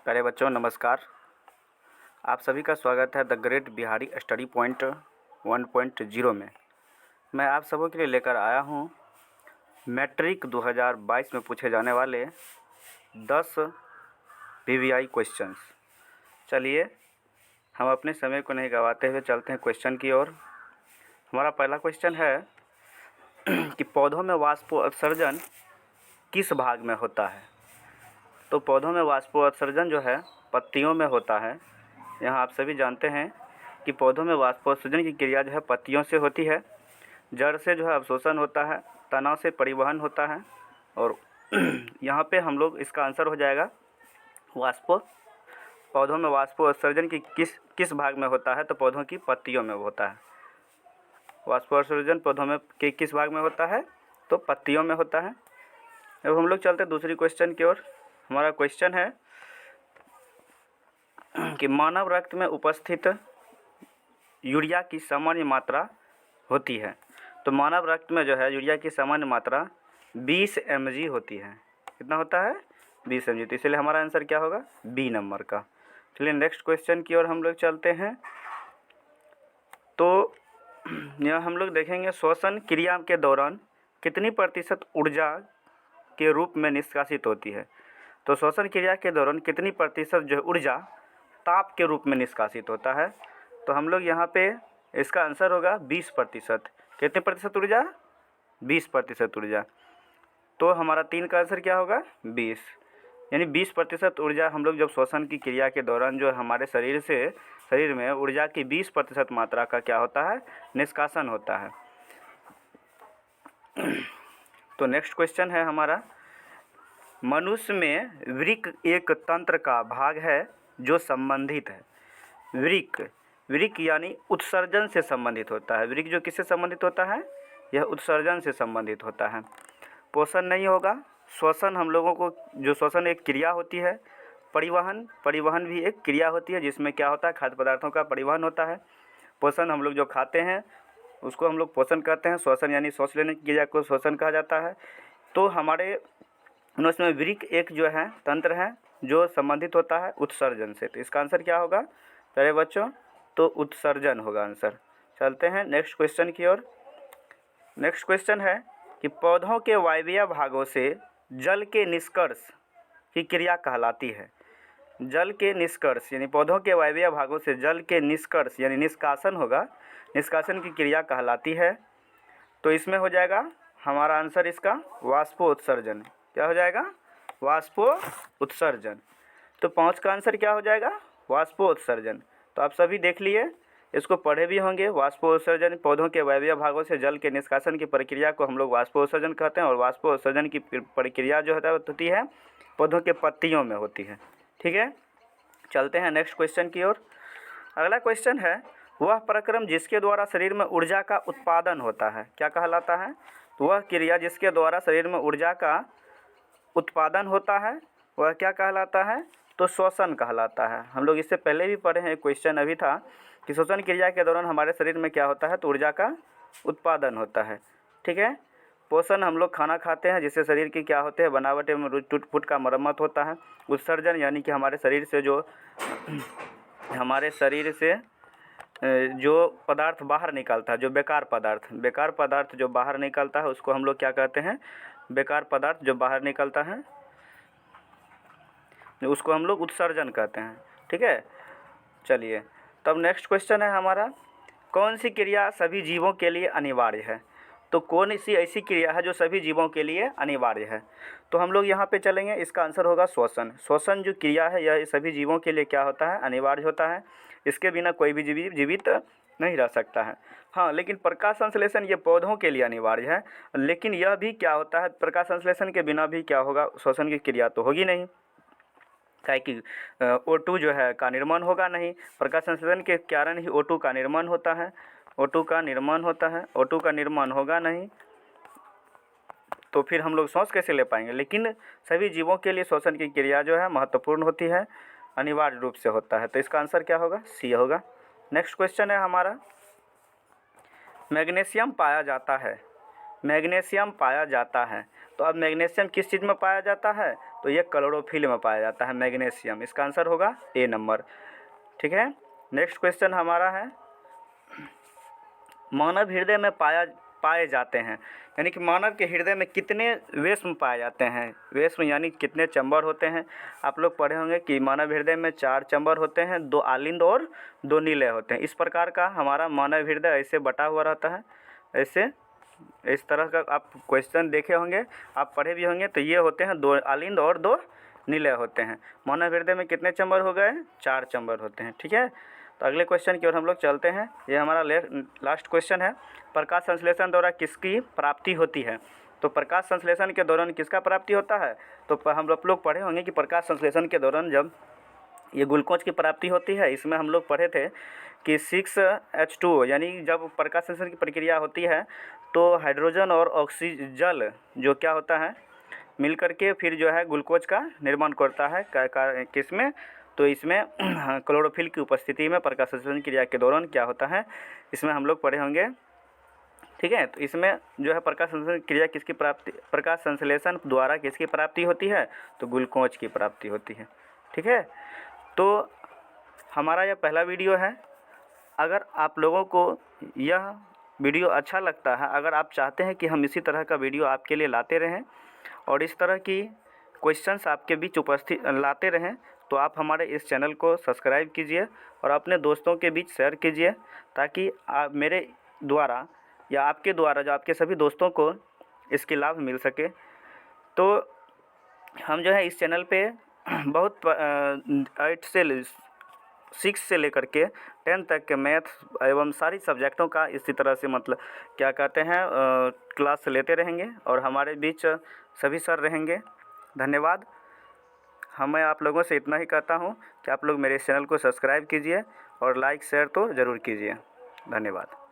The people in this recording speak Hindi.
प्यारे बच्चों नमस्कार। आप सभी का स्वागत है the great Bihari study point 1.0 में। मैं आप सबों के लिए लेकर आया हूँ मैट्रिक 2022 में पूछे जाने वाले 10 वीवीआई क्वेश्चंस। चलिए हम अपने समय को नहीं गंवाते हुए चलते हैं क्वेश्चन की ओर। हमारा पहला क्वेश्चन है कि पौधों में वाष्पोत्सर्जन किस भाग में होता है। तो पौधों में वाष्पोत्सर्जन जो है पत्तियों में होता है। यहाँ आप सभी जानते हैं कि पौधों में वाष्पोत्सर्जन की क्रिया जो है पत्तियों से होती है। जड़ से जो है अवशोषण होता है, तना से परिवहन होता है। और यहाँ पे हम लोग इसका आंसर हो जाएगा पौधों में वाष्पोत्सर्जन की किस भाग में होता है। तो पौधों की पत्तियों में होता है। वाष्पोत्सर्जन पौधों में किस भाग में होता है, तो पत्तियों में होता है। अब हम लोग चलते हैं दूसरी क्वेश्चन की ओर। हमारा क्वेश्चन है कि मानव रक्त में उपस्थित यूरिया की सामान्य मात्रा होती है। तो मानव रक्त में जो है यूरिया की सामान्य मात्रा 20 mg होती है। कितना होता है? 20 mg। तो इसलिए हमारा आंसर क्या होगा? बी नंबर का। चलिए नेक्स्ट क्वेश्चन की ओर हम लोग चलते हैं। तो यहाँ हम लोग देखेंगे श्वसन क्रिया के दौरान कितनी प्रतिशत ऊर्जा के रूप में निष्कासित होती है। तो श्वसन क्रिया के दौरान कितनी प्रतिशत जो ऊर्जा ताप के रूप में निष्कासित होता है। तो हम लोग यहाँ पे इसका आंसर होगा 20%। कितने प्रतिशत ऊर्जा? 20% ऊर्जा। तो हमारा 3 का आंसर क्या होगा? 20। यानी 20% ऊर्जा हम लोग जब श्वसन की क्रिया के दौरान जो हमारे शरीर में ऊर्जा की 20% मात्रा का क्या होता है? निष्कासन होता है। तो नेक्स्ट क्वेश्चन है हमारा, मनुष्य में वृक्क एक तंत्र का भाग है जो संबंधित है। वृक्क यानी उत्सर्जन से संबंधित होता है। वृक्क जो किससे संबंधित होता है? यह उत्सर्जन से संबंधित होता है। पोषण नहीं होगा। श्वसन हम लोगों को जो श्वसन एक क्रिया होती है। परिवहन भी एक क्रिया होती है जिसमें क्या होता है? खाद्य पदार्थों का परिवहन होता है। पोषण हम लोग जो खाते हैं उसको हम लोग पोषण कहते हैं। श्वसन यानी सांस लेने की क्रिया को श्वसन कहा जाता है। तो हमारे उसमें वृक्क एक जो है तंत्र है जो संबंधित होता है उत्सर्जन से। तो इसका आंसर क्या होगा प्यारे बच्चों? तो उत्सर्जन होगा आंसर। चलते हैं नेक्स्ट क्वेश्चन की ओर। नेक्स्ट क्वेश्चन है कि पौधों के वायवीय भागों से जल के निष्कर्ष की क्रिया कहलाती है। जल के निष्कर्ष यानी पौधों के वायवीय भागों से जल के निष्कर्ष यानी निष्कासन होगा। निष्कासन की क्रिया कहलाती है। तो इसमें हो जाएगा हमारा आंसर इसका वाष्पोत्सर्जन। क्या हो जाएगा? वाष्पोत्सर्जन। तो 5 का आंसर क्या हो जाएगा? वाष्पोत्सर्जन। तो आप सभी देख लिए, इसको पढ़े भी होंगे। वाष्पोत्सर्जन पौधों के वायवीय भागों से जल के निष्कासन की प्रक्रिया को हम लोग वाष्पोत्सर्जन कहते हैं। और वाष्पोत्सर्जन की प्रक्रिया जो होती है पौधों के पत्तियों में होती है। ठीक है, चलते हैं नेक्स्ट क्वेश्चन की ओर। अगला क्वेश्चन है, वह प्रक्रम जिसके द्वारा शरीर में ऊर्जा का उत्पादन होता है क्या कहलाता है? तो वह क्रिया जिसके द्वारा शरीर में ऊर्जा का उत्पादन होता है वह क्या कहलाता है? तो श्वसन कहलाता है। हम लोग इससे पहले भी पढ़े हैं, क्वेश्चन अभी था कि श्वसन क्रिया के दौरान हमारे शरीर में क्या होता है? तो ऊर्जा का उत्पादन होता है। ठीक है। पोषण हम लोग खाना खाते हैं जिससे शरीर की क्या होते हैं? बनावट एवं टूट फूट का मरम्मत होता है। उत्सर्जन यानी कि हमारे शरीर से जो पदार्थ बाहर निकलता है, जो बेकार पदार्थ जो बाहर निकलता है उसको हम लोग क्या कहते हैं? बेकार पदार्थ जो बाहर निकलता है उसको हम लोग उत्सर्जन कहते हैं। ठीक है, चलिए तब नेक्स्ट क्वेश्चन है हमारा, कौन सी क्रिया सभी जीवों के लिए अनिवार्य है? तो कौन सी ऐसी क्रिया है जो सभी जीवों के लिए अनिवार्य है? तो हम लोग यहाँ पे चलेंगे, इसका आंसर होगा श्वसन। श्वसन जो क्रिया है यह सभी जीवों के लिए क्या होता है? अनिवार्य होता है। इसके बिना कोई भी जीवित नहीं रह सकता है। हाँ, लेकिन प्रकाश संश्लेषण ये पौधों के लिए अनिवार्य है। लेकिन यह भी क्या होता है? प्रकाश संश्लेषण के बिना भी क्या होगा? श्वसन की क्रिया तो होगी नहीं, क्या कि O2 जो है का निर्माण होगा नहीं। प्रकाश संश्लेषण के कारण ही O2 का निर्माण होता है। O2 का निर्माण होगा नहीं तो फिर हम लोग सांस कैसे ले पाएंगे? लेकिन सभी जीवों के लिए श्वसन की क्रिया जो है महत्वपूर्ण होती है, अनिवार्य रूप से होता है। तो इसका आंसर क्या होगा? सी होगा। नेक्स्ट क्वेश्चन है हमारा, मैग्नीशियम पाया जाता है। तो अब मैग्नीशियम किस चीज़ में पाया जाता है? तो ये क्लोरोफिल में पाया जाता है मैग्नीशियम। इसका आंसर होगा ए नंबर। ठीक है, नेक्स्ट क्वेश्चन हमारा है, मानव हृदय में पाए जाते हैं, यानी कि मानव के हृदय में कितने वेश्म पाए जाते हैं। वेश्म यानी कितने चैम्बर होते हैं। आप लोग पढ़े होंगे कि मानव हृदय में 4 चैम्बर होते हैं, 2 आलिंद और 2 नीले होते हैं। इस प्रकार का हमारा मानव हृदय ऐसे बटा हुआ रहता है। ऐसे इस तरह का आप क्वेश्चन देखे होंगे, आप पढ़े भी होंगे। तो ये होते हैं 2 आलिंद और 2 नीले होते हैं। मानव हृदय में कितने चैम्बर हो गए, 4 चैम्बर होते हैं। ठीक है, तो अगले क्वेश्चन की ओर हम लोग चलते हैं। ये हमारा लास्ट क्वेश्चन है, प्रकाश संश्लेषण द्वारा किसकी प्राप्ति होती है। तो प्रकाश संश्लेषण के दौरान किसका प्राप्ति होता है। तो हम लोग पढ़े होंगे कि प्रकाश संश्लेषण के दौरान जब ये ग्लूकोज की प्राप्ति होती है, इसमें हम लोग पढ़े थे कि 6H2O, यानी जब प्रकाश संश्लेषण की प्रक्रिया होती है तो हाइड्रोजन और ऑक्सीजन जो क्या होता है मिल करके फिर जो है ग्लूकोज का निर्माण करता है किसमें, तो इसमें क्लोरोफिल की उपस्थिति में प्रकाश संश्लेषण क्रिया के दौरान क्या होता है, इसमें हम लोग पढ़े होंगे। ठीक है, तो इसमें जो है प्रकाश संश्लेषण क्रिया किसकी प्राप्ति, प्रकाश संश्लेषण द्वारा किसकी प्राप्ति होती है, तो ग्लूकोज की प्राप्ति होती है। ठीक है, तो हमारा यह पहला वीडियो है। अगर आप लोगों को यह वीडियो अच्छा लगता है, अगर आप चाहते हैं कि हम इसी तरह का वीडियो आपके लिए लाते रहें और इस तरह की क्वेश्चंस आपके बीच उपस्थित लाते रहें, तो आप हमारे इस चैनल को सब्सक्राइब कीजिए और अपने दोस्तों के बीच शेयर कीजिए, ताकि आप मेरे द्वारा या आपके द्वारा जो आपके सभी दोस्तों को इसकी लाभ मिल सके। तो हम जो है इस चैनल पे बहुत 6 से लेकर के 10 तक के मैथ एवं सारी सब्जेक्टों का इसी तरह से मतलब क्या कहते हैं क्लास लेते रहेंगे और हमारे बीच सभी सर रहेंगे। धन्यवाद। मैं आप लोगों से इतना ही कहता हूँ कि आप लोग मेरे इस चैनल को सब्सक्राइब कीजिए और लाइक शेयर तो ज़रूर कीजिए। धन्यवाद।